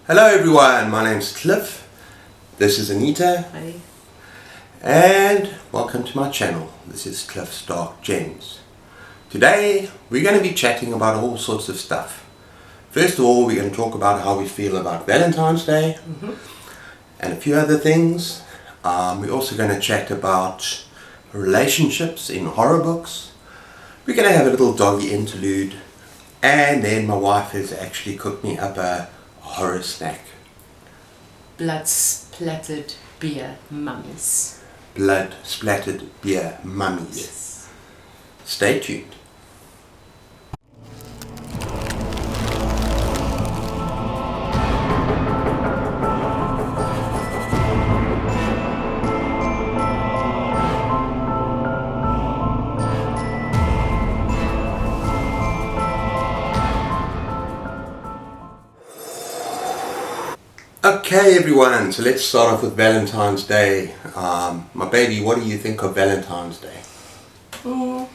Hello everyone, my name's Cliff, this is Anita. Hi. And welcome to my channel. This is Cliff's Dark Gems. Today we're going to be chatting about all sorts of stuff. First of all, we're going to talk about how we feel about Valentine's Day and a few other things. We're also going to chat about relationships in horror books. We're going to have a little doggy interlude, and then my wife has actually cooked me up a horror snack. Blood splattered beer mummies. Blood splattered beer mummies. Yes. Stay tuned. Okay everyone, so let's start off with Valentine's Day. My baby, what do you think of Valentine's Day? 20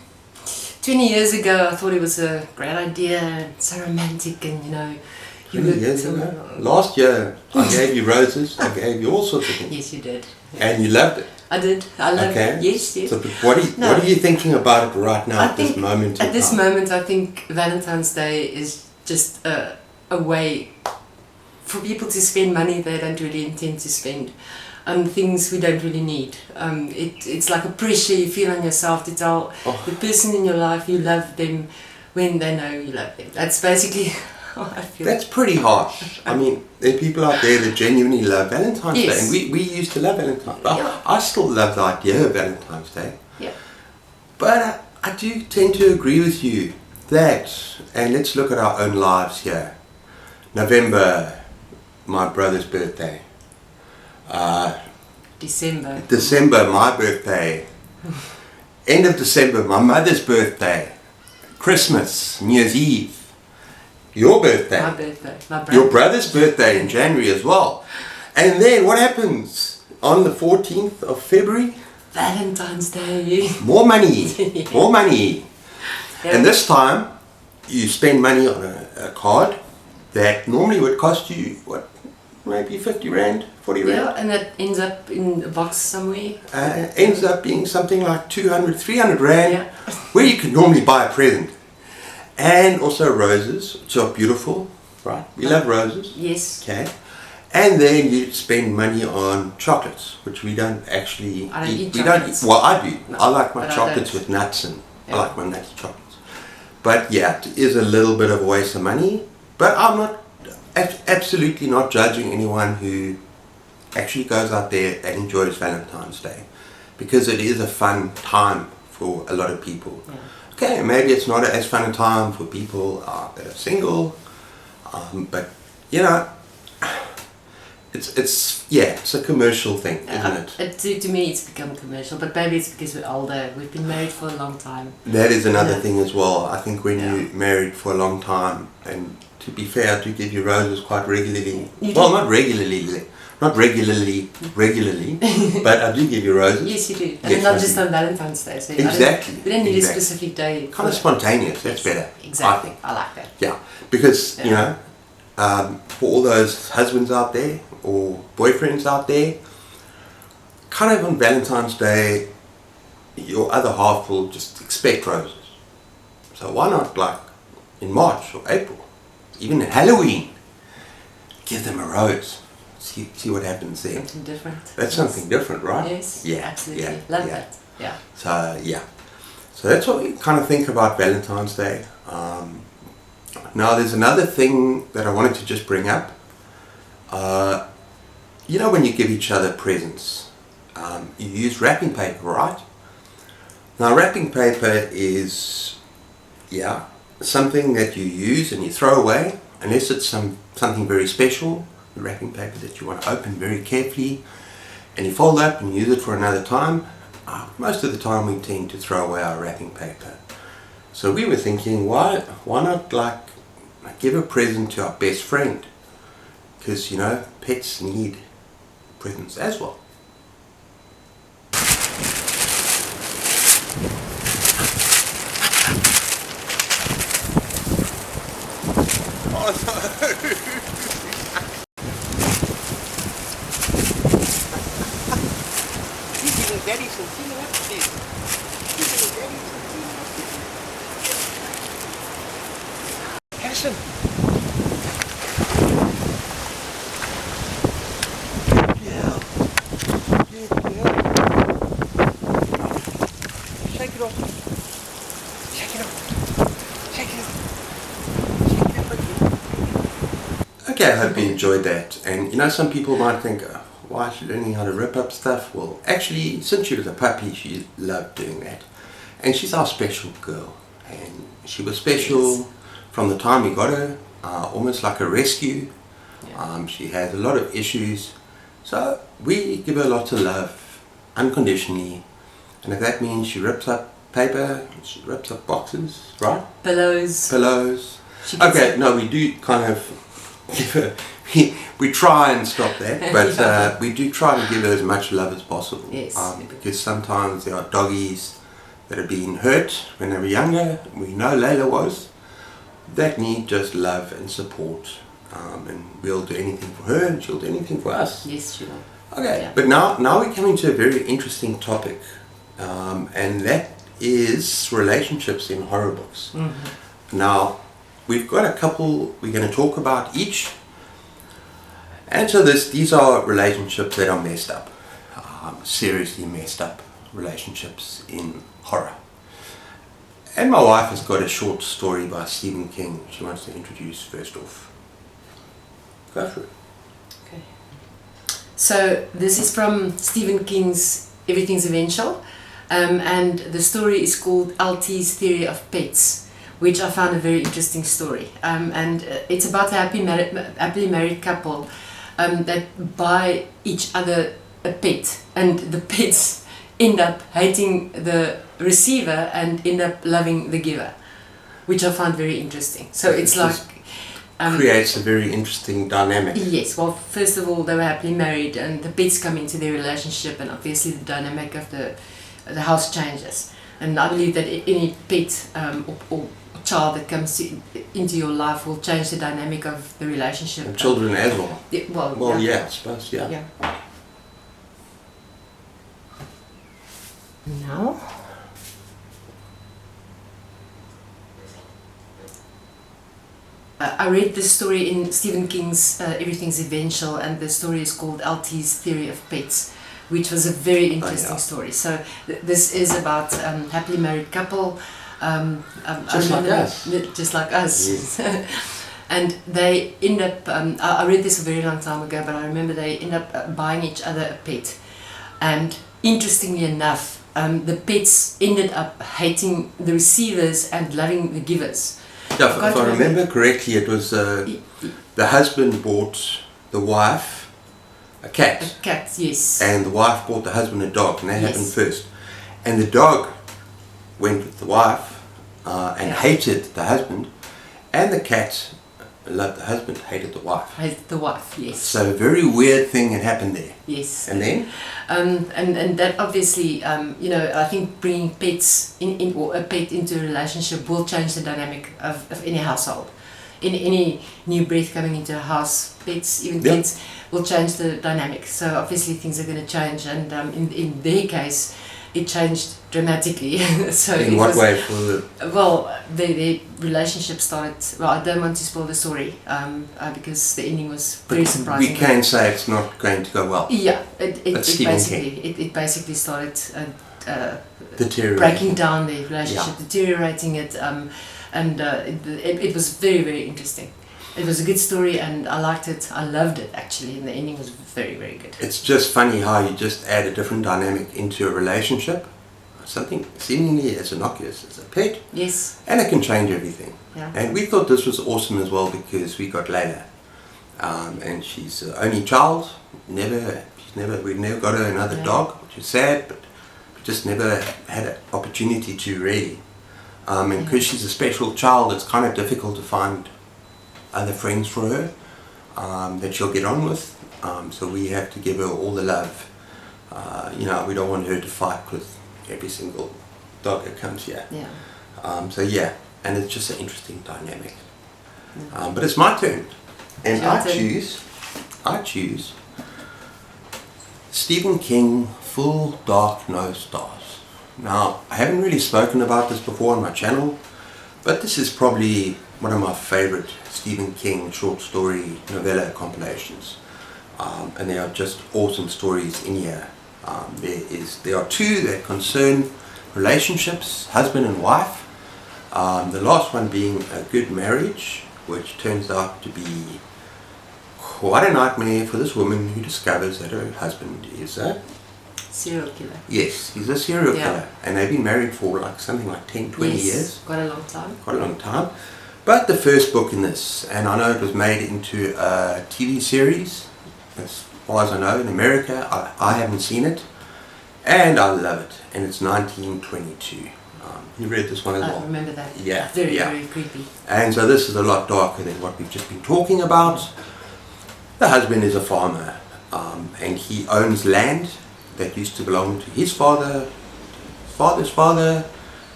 years ago I thought it was a great idea and so romantic, and 20 years ago? Last year I gave you roses, I gave you all sorts of things. Yes, you did. And you loved it. I did. I loved it. Yes. So what are you thinking about it right now at this moment in time? At this moment I think Valentine's Day is just a way for people to spend money they don't really intend to spend on things we don't really need. It's like a pressure you feel on yourself to tell the person in your life you love them when they know you love them. That's basically how I feel. That's pretty harsh. I mean, there are people out there that genuinely love Valentine's Day, and we used to love Valentine's Day. Yeah. I still love the idea of Valentine's Day. Yeah. But I do tend to agree with you that, and let's look at our own lives here. November, my brother's birthday. December, my birthday. End of December, my mother's birthday. Christmas, New Year's Eve. Your birthday. My birthday. Your brother's birthday in January as well. And then what happens on the 14th of February? Valentine's Day. More money. Yeah. More money. Yeah. And this time you spend money on a card that normally would cost you, what, maybe 50 Rand, 40 Rand? Yeah, and that ends up in a box somewhere. Ends up being something like 200, 300 Rand, Yeah. where you can normally buy a present. And also roses, which are beautiful, right? We love roses. Yes. Okay. And then you spend money on chocolates, which we don't actually I don't eat We chocolates. don't eat, well, I do. No, I like my but I chocolates don't. with nuts, and Yeah. I like my nuts chocolates. But yeah, it is a little bit of a waste of money. But I'm not absolutely not judging anyone who actually goes out there and enjoys Valentine's Day, because it is a fun time for a lot of people. Yeah. Okay, maybe it's not as fun a time for people that are single, but it's a commercial thing, isn't it? To me it's become commercial, but maybe it's because we're older. We've been married for a long time. That is another Yeah. thing as well. I think when Yeah. you're married for a long time, and to be fair, I do give you roses quite regularly. You Well, do? not regularly, but I do give you roses. Yes, you do. And Yes, not I just do. on Valentine's Day. So Exactly. We don't need Exactly. a specific day. Kind of spontaneous, that's better. Exactly. I think. I like that. Yeah, because, Yeah. for all those husbands out there, or boyfriends out there, kind of on Valentine's Day, your other half will just expect roses. So why not, like, in March or April, even at Halloween, give them a rose. See what happens there. Something different. That's something different, right? Yes. Yeah. Absolutely. Yeah. Love yeah. that. Yeah. So yeah, so that's what we kind of think about Valentine's Day. Now there's another thing that I wanted to just bring up. When you give each other presents, you use wrapping paper, right? Now wrapping paper is, something that you use and you throw away, unless it's something very special, the wrapping paper that you want to open very carefully, and you fold up and use it for another time. Most of the time we tend to throw away our wrapping paper. So we were thinking, why not give a present to our best friend? Because pets need presents as well. Daddy Santina upstairs. Give me Daddy Santina upstairs. Harrison. Yeah. Shake it off. Shake it off. Shake it off. Okay, I hope you enjoyed that. And you know, some people might think, oh, why is she learning how to rip up stuff? Well, actually, since she was a puppy, she loved doing that. And she's our special girl. And she was special from the time we got her, almost like a rescue. She has a lot of issues. So we give her lots of love, unconditionally. And if that means she rips up paper, she rips up boxes, right? Pillows. Okay, no, we do kind of give her, we try and stop that, but we do try to give her as much love as possible. Yes. Because sometimes there are doggies that have been hurt when they were younger, we know Layla was, that need just love and support. And we'll do anything for her and she'll do anything for us. Yes, she will. Okay, Yeah. but now we're coming to a very interesting topic, and that is relationships in horror books. Mm-hmm. Now, we've got a couple we're going to talk about each, and so these are relationships that are messed up, seriously messed up relationships in horror. And my wife has got a short story by Stephen King she wants to introduce first off. Go for it. Okay. So this is from Stephen King's Everything's Eventual, and the story is called LT's Theory of Pets, which I found a very interesting story. And it's about a happily married couple that buy each other a pet, and the pets end up hating the receiver and end up loving the giver, which I found very interesting. So it's like creates a very interesting dynamic. Yes, well, first of all, they were happily married, and the pets come into their relationship, and obviously the dynamic of the house changes. And I believe that any pet or child that comes into your life will change the dynamic of the relationship. And children as well. Well, yeah, I suppose, yeah. Now, I read this story in Stephen King's Everything's Eventual, and the story is called LT's Theory of Pets, which was a very interesting story. So this is about happily married couple, just like us. Just like us. Yes. And they end up, I read this a very long time ago, but I remember they end up buying each other a pet. And interestingly enough, the pets ended up hating the receivers and loving the givers. Yeah, if I remember correctly, it was the husband bought the wife a cat. A cat, yes. And the wife bought the husband a dog, and that happened first. And the dog went with the wife and hated the husband, and the cat loved the husband, hated the wife. Hated the wife, yes. So a very weird thing had happened there. Yes. And then? And that obviously, you know, I think bringing pets or a pet into a relationship will change the dynamic of any household. In any new breath coming into a house, pets, even kids, will change the dynamic. So obviously things are going to change, and in their case, it changed dramatically. So in what way? Well, their relationship started. Well, I don't want to spoil the story because the ending was very surprising. We can say it's not going to go well. Yeah, it basically started breaking down the relationship, deteriorating it, and it was very, very interesting. It was a good story, and I liked it. I loved it, actually, and the ending was very, very good. It's just funny how you just add a different dynamic into a relationship. Something seemingly as innocuous as a pet. Yes. And it can change everything. Yeah. And we thought this was awesome as well because we got Layla. And she's the only child. We've never got her another dog, which is sad, but we just never had an opportunity to really. And because she's a special child, it's kind of difficult to find other friends for her that she'll get on with. So we have to give her all the love. You know, we don't want her to fight with every single dog that comes here. Yeah. And it's just an interesting dynamic. But it's my turn, and I choose Stephen King full dark no stars. Now, I haven't really spoken about this before on my channel, but this is probably one of my favorite Stephen King short story novella compilations. And they are just awesome stories in here. There are two that concern relationships, husband and wife. The last one being a good marriage, which turns out to be quite a nightmare for this woman who discovers that her husband is a serial killer. Yes, he's a serial killer, and they've been married for like something like 10, 20 years. Quite a long time. Quite a long time. But the first book in this, and I know it was made into a TV series, as far as I know, in America. I haven't seen it, and I love it. And it's 1922. You read this one as well? I remember that. Yeah. Very, very creepy. And so this is a lot darker than what we've just been talking about. The husband is a farmer, and he owns land that used to belong to his father's father,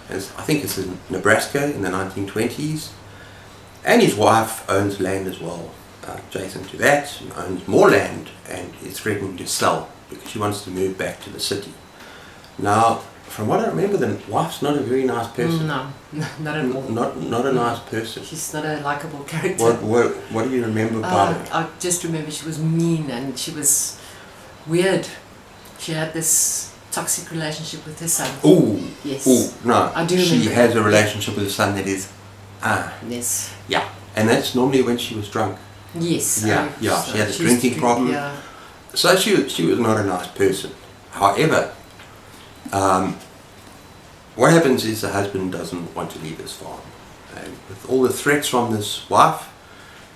as I think it's in Nebraska in the 1920s. And his wife owns land as well, adjacent to that, and owns more land, and is threatening to sell because she wants to move back to the city. Now, from what I remember, the wife's not a very nice person. No, not at all. Not a nice person. She's not a likable character. What do you remember about her? I just remember she was mean and she was weird. She had this toxic relationship with her son. Ooh. Yes. Ooh, no. I do remember. She has a relationship with her son that is Yes. Yeah. And that's normally when she was drunk. Yes. Yeah. She had a drinking problem. Yeah. So she was not a nice person. However, what happens is the husband doesn't want to leave his farm. And with all the threats from this wife,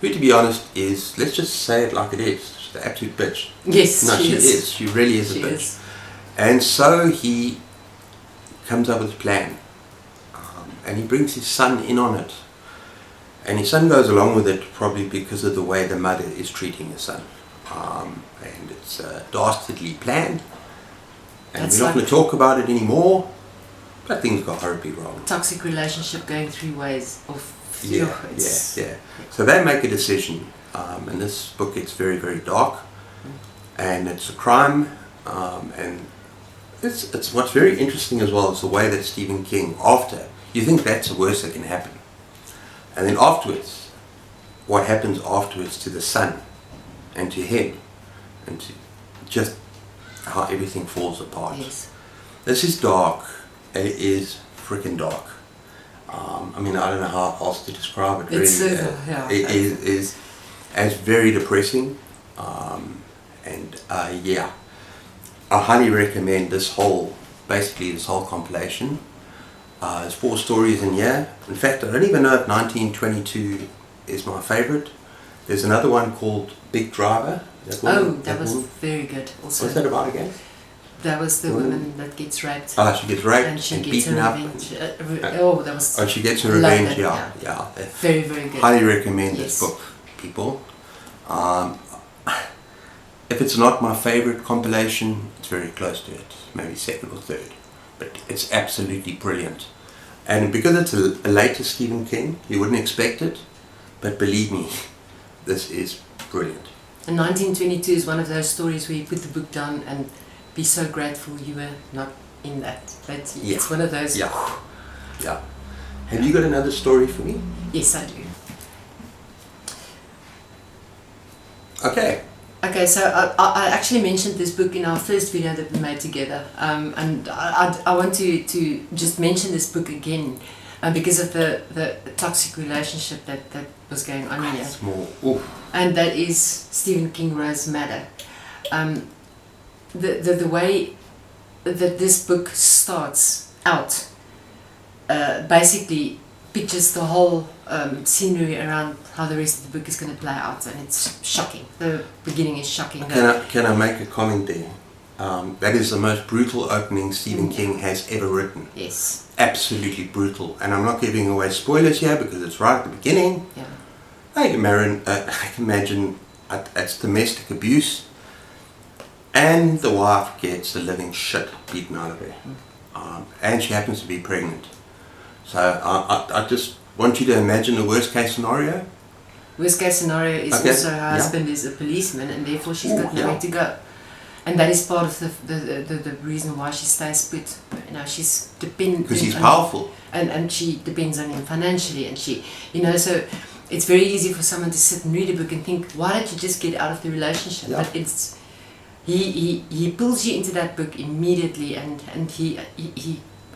who to be honest is, let's just say it like it is, she's the absolute bitch. Yes, no, she is. She really is a bitch. And so he comes up with a plan. And he brings his son in on it. And his son goes along with it probably because of the way the mother is treating his son. And it's a dastardly plan. And we're not going to talk about it anymore, but things got horribly wrong. Toxic relationship going through ways of... Yeah. So they make a decision, and this book gets very, very dark, and it's a crime, and it's what's very interesting as well is the way that Stephen King, after, you think that's the worst that can happen. And then afterwards, what happens afterwards to the son, and to him, and to just how everything falls apart. Yes. This is dark. It is freaking dark. I mean, I don't know how else to describe it. Really, it is very depressing. Yeah, I highly recommend this whole compilation. There's 4 stories in here. In fact, I don't even know if 1922 is my favorite. There's another one called Big Driver. That was very good also. What's that about again? That was the woman that gets raped. She gets raped and she and gets beaten her up. revenge. She gets her revenge, yeah. Very, very good. Highly recommend this book, people. If it's not my favorite compilation, it's very close to it. Maybe second or third. But it's absolutely brilliant. And because it's a later Stephen King, you wouldn't expect it. But believe me, this is brilliant. And 1922 is one of those stories where you put the book down and be so grateful you were not in that. But it's one of those. Yeah. Have you got another story for me? Yes, I do. Okay, so I actually mentioned this book in our first video that we made together, and I want to just mention this book again because of the toxic relationship that was going on here. And that is Stephen King Rose Madder. The way that this book starts out basically pictures the whole scenery around how the rest of the book is going to play out, and it's shocking. The beginning is shocking. Can I make a comment there? That is the most brutal opening Stephen King has ever written. Yes. Absolutely brutal. And I'm not giving away spoilers here because it's right at the beginning. Yeah. I can imagine it's domestic abuse, and the wife gets the living shit beaten out of her. And she happens to be pregnant. So I just want you to imagine the worst case scenario. Worst case scenario is also her husband is a policeman, and therefore she's got nowhere to go. and that is part of the reason why she stays put. You know, she's dependent because he's powerful, and she depends on him financially, and she, you know, so it's very easy for someone to sit and read a book and think, why don't you just get out of the relationship? Yeah. But it's he pulls you into that book immediately, and he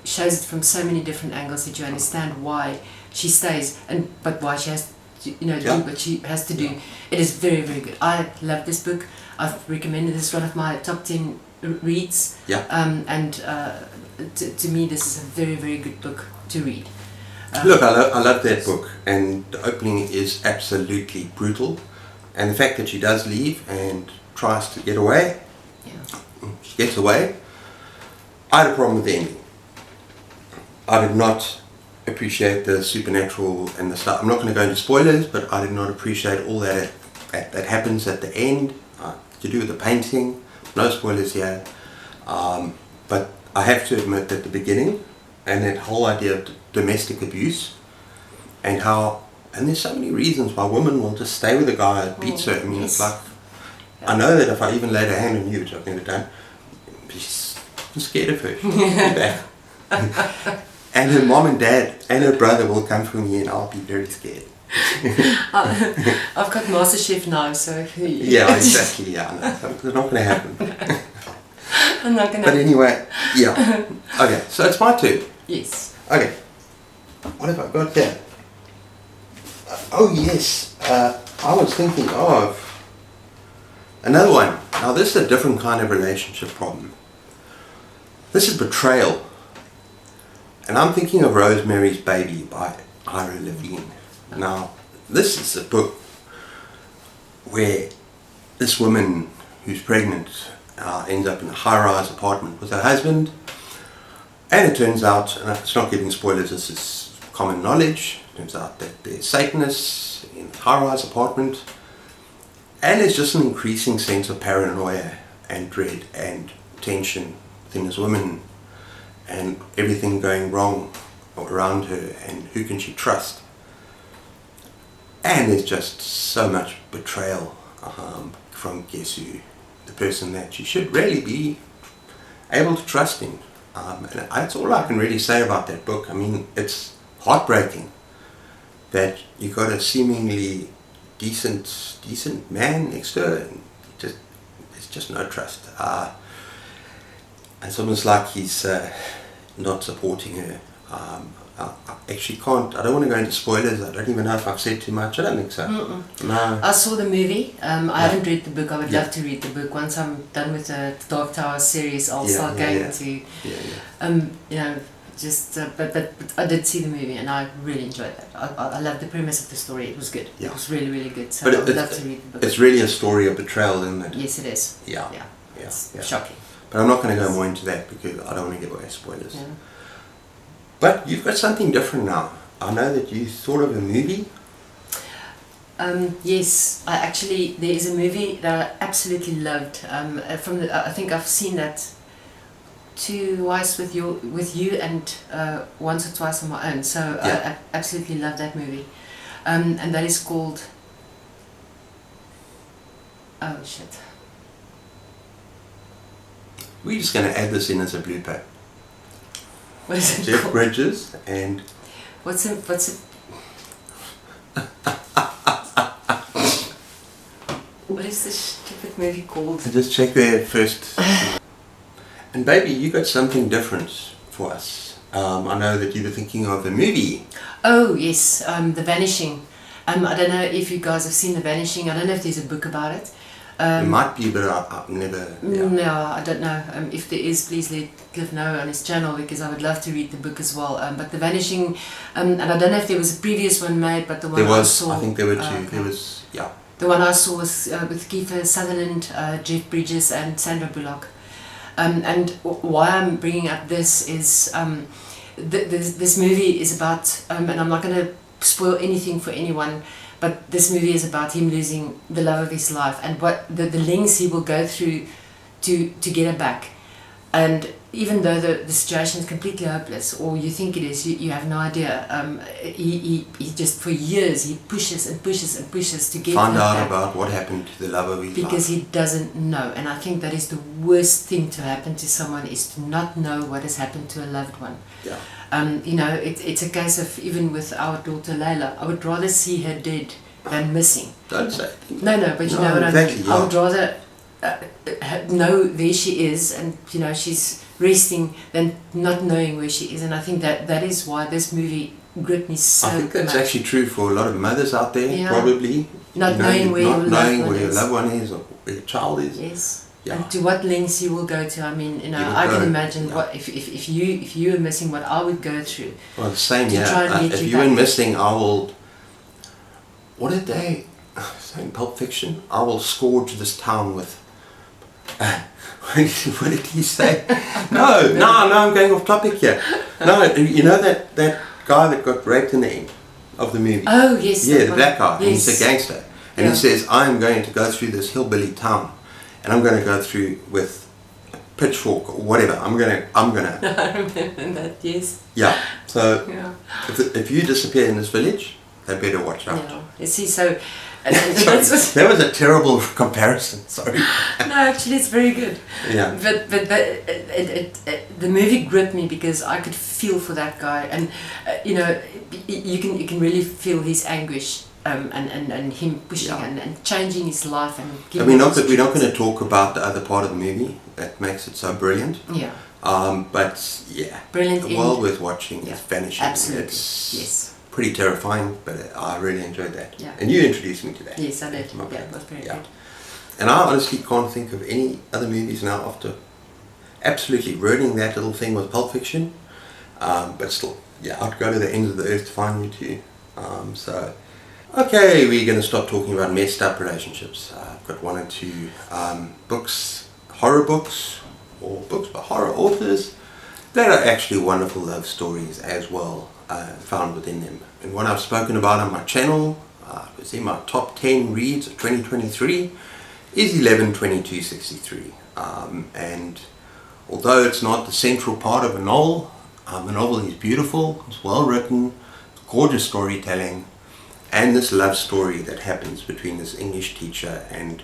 shows it from so many different angles that you understand why she stays, but why she has to, you know, do what she has to do. It is very, very good. I love this book. I've recommended this, one of my top 10 reads. And to me, this is a very, very good book to read. Look, I love that book, and the opening is absolutely brutal, and the fact that she does leave and tries to get away, she gets away. I had a problem with the ending. I did not appreciate the supernatural and the stuff. I'm not going to go into spoilers, but I did not appreciate all that happens at the end, to do with the painting. No spoilers here, but I have to admit that the beginning and that whole idea of domestic abuse, and there's so many reasons why women will just stay with a guy that beats her. I mean, it's like, I know that if I even laid a hand on you, which I've never done, I'm scared of her. And her mom and dad and her brother will come for me, and I'll be very scared. I've got MasterChef now, so yeah, exactly. Yeah, no, it's not going to happen. I'm not going to. But anyway, yeah. Okay, so it's my turn. Yes. Okay. What have I got there? Oh yes, I was thinking of another one. Now this is a different kind of relationship problem. This is betrayal. And I'm thinking of Rosemary's Baby by Ira Levine. Now, this is a book where this woman who's pregnant ends up in a high-rise apartment with her husband, and it turns out, and it's not giving spoilers, this is common knowledge, it turns out that there's Satanists in the high-rise apartment, and there's just an increasing sense of paranoia and dread and tension within this woman, and everything going wrong around her, and who can she trust? And there's just so much betrayal from guess who, the person that she should really be able to trust in. And that's all I can really say about that book. I mean, it's heartbreaking that you got a seemingly decent man next to her, and there's just no trust. It's almost like he's not supporting her. I actually can't, I don't want to go into spoilers. I don't even know if I've said too much. I don't think so. No. I saw the movie. I haven't read the book. I would love to read the book. Once I'm done with the Dark Tower series, I'll start going to, you know, just, but I did see the movie, and I really enjoyed that. I loved the premise of the story. It was good. It was really, really good. So I would love to read the book. It's really a story of betrayal, isn't it? Yes, it is. Yeah. It's shocking. But I'm not going to go more into that because I don't want to give away spoilers. Yeah. But you've got something different now. I know that you thought of a movie. Yes, there is a movie that I absolutely loved. I think I've seen that twice with you, and once or twice on my own. So I absolutely love that movie, and that is called. Oh shit. We're just going to add this in as a blooper. What is it Jeff called? Bridges and... What's it? What is this stupid movie called? Just check there first. And baby, you got something different for us. I know that you were thinking of a movie. Oh yes, The Vanishing. I don't know if you guys have seen The Vanishing. I don't know if there's a book about it. There might be, but I've never... Yeah. No, I don't know. If there is, please let Cliff know on his channel, because I would love to read the book as well. But The Vanishing, and I don't know if there was a previous one made, but the one I saw... I think there were two. There was, yeah. The one I saw was with Kiefer Sutherland, Jeff Bridges and Sandra Bullock. And why I'm bringing up this is this movie is about, and I'm not going to spoil anything for anyone, but this movie is about him losing the love of his life and what the lengths he will go through to get her back. And even though the situation is completely hopeless, or you think it is, you have no idea. He just for years he pushes and pushes and pushes to get find out back about what happened to the love of his because life. he doesn't know. And I think that is the worst thing to happen to someone, is to not know what has happened to a loved one. Yeah. You know, it's a case of, even with our daughter Layla, I would rather see her dead than missing. Don't say. No, but you know what exactly, I mean. yeah. I would rather know there she is, and you know she's resting, than not knowing where she is. And I think that is why this movie gripped me so much. I think that's actually true for a lot of mothers out there, Yeah. probably. Not knowing where your loved one is, or where your child is. Yes. Yeah. And to what lengths you will go to. I mean, you know, You would I can go, imagine yeah. what if you were missing, what I would go through. Well, the same, To try and yeah. get If you you were back. missing, I will. What did they say in Pulp Fiction? I will scourge this town with. What did he say? No, I'm going off topic here. No, you know that guy that got raped in the end of the movie? Oh yes. Yeah, the black guy. Yes. And he's a gangster. And Yeah. he says, I'm going to go through this hillbilly town, and I'm going to go through with a pitchfork or whatever. I'm gonna. I remember that. Yes. Yeah. So Yeah. if you disappear in this village, they better watch out. Yeah. You see, so. Sorry, That's that was a terrible comparison. Sorry. no, actually, it's very good. Yeah. But the movie gripped me because I could feel for that guy, and you know, you can really feel his anguish, and him pushing Yeah. and changing his life and. I mean, not that we're not going to talk about the other part of the movie that makes it so brilliant. Yeah. But yeah, Brilliant. well end. worth watching. Yeah. It's vanishing. Absolutely. It's Yes. pretty terrifying, but I really enjoyed that. Yeah. And you introduced me to that. Yes, I did. Okay. Yeah, it was very Yeah. good. And I honestly can't think of any other movies now after absolutely ruining that little thing with Pulp Fiction. But still, yeah, I'd go to the ends of the earth to find you too. So, okay, we're going to start talking about messed up relationships. I've got one or two books, horror books, or books by horror authors that are actually wonderful love stories as well, found within them. And one I've spoken about on my channel, was in my top 10 reads of 2023, is 11/22/63. And although it's not the central part of a novel, the novel is beautiful, it's well written, gorgeous storytelling, and this love story that happens between this English teacher and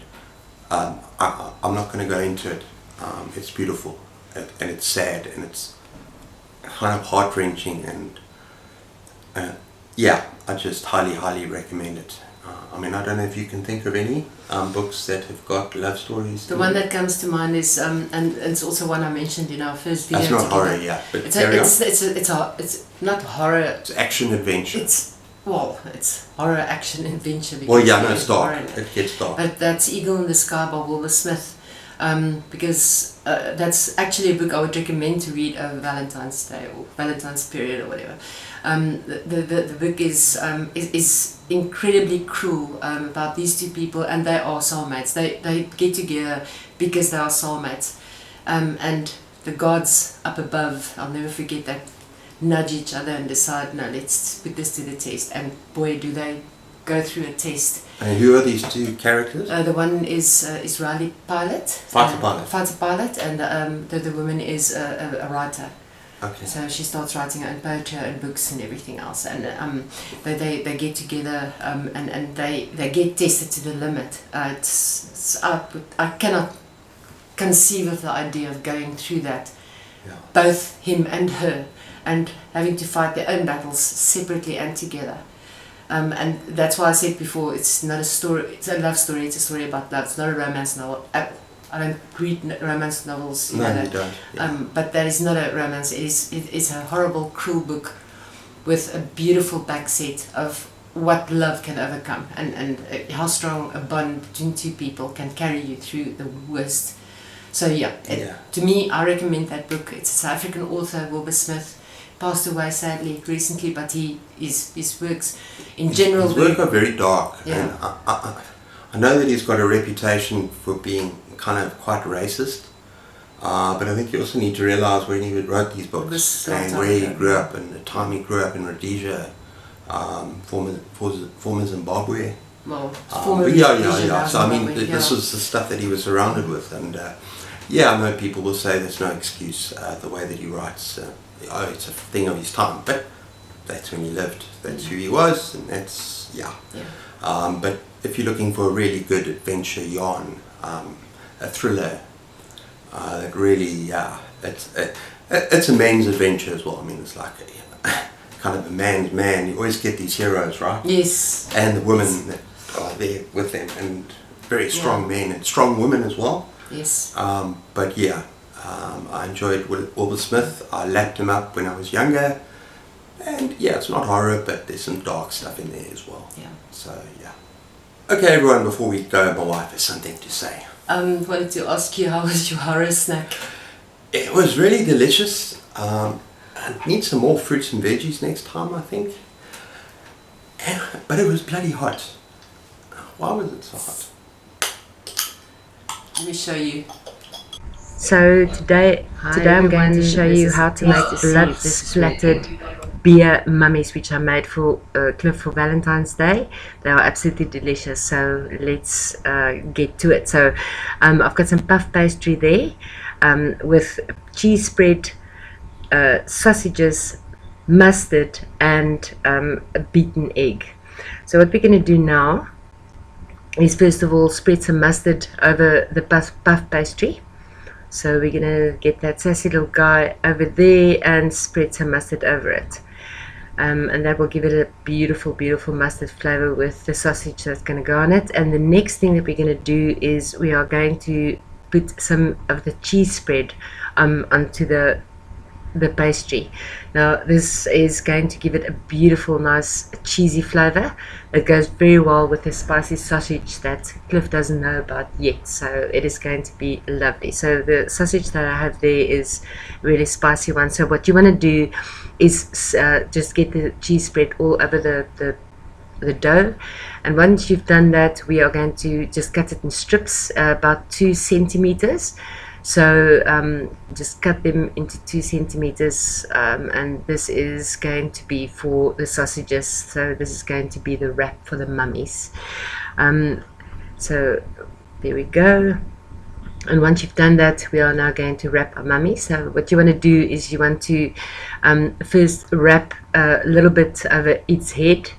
I'm not going to go into it. It's beautiful, and it's sad, and it's kind of heart-wrenching, and yeah, I just highly recommend it. I mean, I don't know if you can think of any books that have got love stories. The one that comes to mind is, and it's also one I mentioned in our first video. That's not together. horror, yeah, but It's not horror. it's action adventure. It's horror action adventure. Well, because yeah, no, there's it's dark. horror in it. It gets dark. But that's Eagle in the Sky by Wilbur Smith, because that's actually a book I would recommend to read over Valentine's Day or Valentine's period or whatever. The book is incredibly cruel about these two people, and they are soulmates. They get together because they are soulmates, and the gods up above, I'll never forget that, nudge each other and decide, no, let's put this to the test. And boy, do they go through a test. And who are these two characters? The one is Israeli pilot. Fighter pilot. Fighter pilot, and the woman is a writer. Okay. So she starts writing her own poetry and books and everything else, and they get together, and they get tested to the limit. I cannot conceive of the idea of going through that, Yeah. both him and her, and having to fight their own battles separately and together. And that's why I said before, it's not a story, it's a love story, it's a story about love, it's not a romance novel. I don't read romance novels, you No, know you that. don't. Yeah. But that is not a romance, it's a horrible, cruel book with a beautiful backset of what love can overcome, and how strong a bond between two people can carry you through the worst. So yeah, to me, I recommend that book. It's a South African author, Wilbur Smith, passed away sadly recently, but his works in general... His work are very dark, Yeah. and I know that he's got a reputation for being kind of quite racist, but I think you also need to realise when he wrote these books and where he grew up, and the time he grew up in Rhodesia, former Zimbabwe. Well, So I mean, this was the stuff that he was surrounded with, and Yeah, I know people will say there's no excuse the way that he writes. It's a thing of his time, but that's when he lived. That's who he was, and that's but if you're looking for a really good adventure yarn, a thriller, that really it's a man's adventure as well. I mean, it's like kind of a man's man. You always get these heroes, right? Yes. And the women that are there with them, and very strong men and strong women as well. Yes. But yeah, I enjoyed Wilbur Smith. I lapped him up when I was younger, and yeah, it's not horror, but there's some dark stuff in there as well. Yeah. So yeah. Okay, everyone. Before we go, my wife has something to say. Wanted to ask you, how was your horror snack? It was really delicious. I need some more fruits and veggies next time, I think. But it was bloody hot. Why was it so hot? Let me show you. So today I'm going to show you how to make blood splattered beer mummies, which I made for Cliff for Valentine's Day. They are absolutely delicious, so let's get to it. So I've got some puff pastry there with cheese spread, sausages, mustard, and a beaten egg. So what we're going to do now is first of all spread some mustard over the puff pastry. So we're going to get that sassy little guy over there and spread some mustard over it. And that will give it a beautiful, beautiful mustard flavor with the sausage that's going to go on it. And the next thing that we're going to do is we are going to put some of the cheese spread onto the pastry. Now this is going to give it a beautiful, nice cheesy flavor. It goes very well with the spicy sausage that Cliff doesn't know about yet, so it is going to be lovely. So the sausage that I have there is really spicy one. So what you want to do is just get the cheese spread all over the dough, and once you've done that, we are going to just cut it in strips about 2 centimeters. So just cut them into 2 centimeters, and this is going to be for the sausages. So this is going to be the wrap for the mummies. So there we go. And once you've done that, we are now going to wrap our mummy. So what you want to do is you want to first wrap a little bit over its head,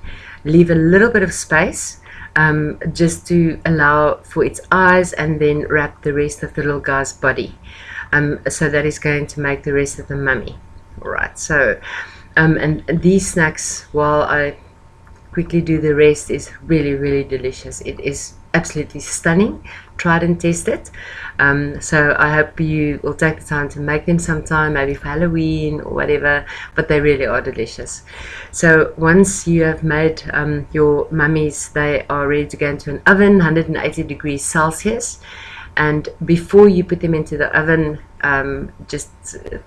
leave a little bit of space, just to allow for its eyes, and then wrap the rest of the little guy's body. So that is going to make the rest of the mummy. Alright, so and these snacks, while I quickly do the rest, is really, really delicious. It is absolutely stunning. Try it and test it. So I hope you will take the time to make them sometime, maybe for Halloween or whatever, but they really are delicious. So once you have made your mummies, they are ready to go into an oven, 180 degrees Celsius. And before you put them into the oven, just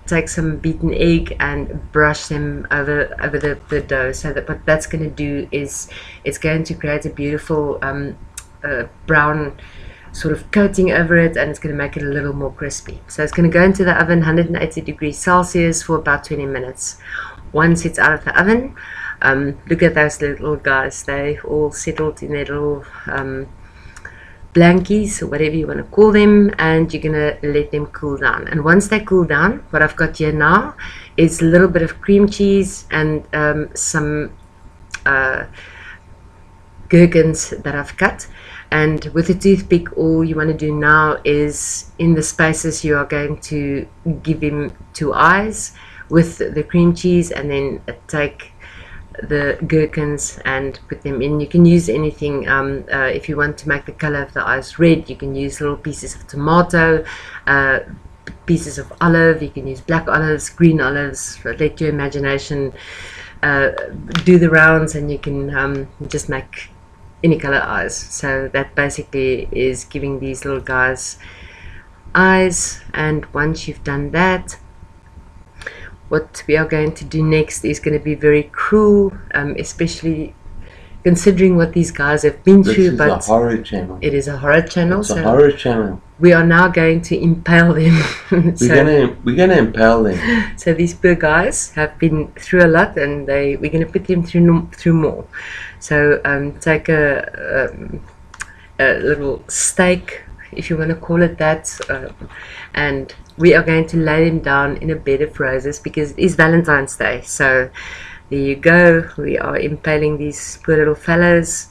take some beaten egg and brush them over the dough. So that what that's going to do is it's going to create a beautiful brown sort of coating over it, and it's going to make it a little more crispy. So it's going to go into the oven, 180 degrees Celsius, for about 20 minutes. Once it's out of the oven, look at those little guys. They all settled in their little blankies, or whatever you want to call them, and you're going to let them cool down. And once they cool down, what I've got here now is a little bit of cream cheese and some gherkins that I've cut. And with a toothpick, all you want to do now is, in the spaces, you are going to give him 2 eyes with the cream cheese, and then take the gherkins and put them in. You can use anything. If you want to make the color of the eyes red, you can use little pieces of tomato, pieces of olive. You can use black olives, green olives. Let your imagination do the rounds, and you can just make any color eyes. So that basically is giving these little guys eyes. And once you've done that, what we are going to do next is going to be very cruel, especially considering what these guys have been through. But it's a horror channel. It is a horror channel. It's a horror channel. We are now going to impale them. We're gonna impale them. So these poor guys have been through a lot, and we're going to put them through more. So take a little steak, if you want to call it that, and we are going to lay them down in a bed of roses because it is Valentine's Day. So there you go, we are impaling these poor little fellows,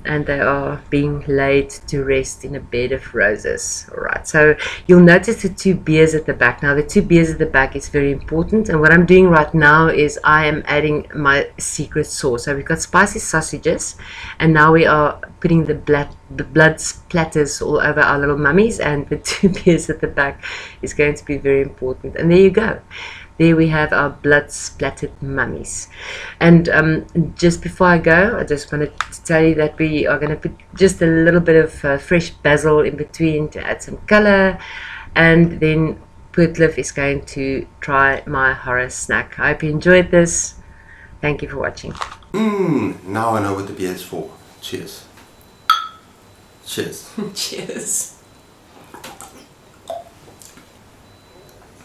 and they are being laid to rest in a bed of roses. Alright, so you'll notice the 2 beers at the back. Now the 2 beers at the back is very important, and what I'm doing right now is I am adding my secret sauce. So we've got spicy sausages, and now we are putting the blood splatters all over our little mummies, and the 2 beers at the back is going to be very important. And there you go. There we have our blood splattered mummies. And just before I go, I just wanted to tell you that we are going to put just a little bit of fresh basil in between to add some color. And then Poortliff is going to try my horror snack. I hope you enjoyed this. Thank you for watching. Now I know what the beer is for. Cheers. Cheers. Cheers.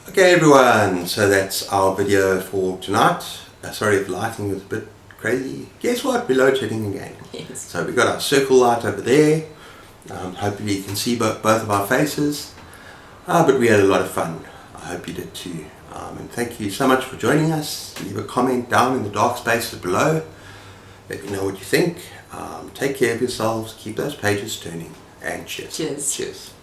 Okay everyone, so that's our video for tonight. Sorry if lighting was a bit crazy. Guess what? We're load shedding again. Yes. So we've got our circle light over there. Hopefully you can see both of our faces. But we had a lot of fun. I hope you did too. And thank you so much for joining us. Leave a comment down in the dark spaces below. Let me know what you think. Take care of yourselves. Keep those pages turning. And cheers. Cheers. Cheers.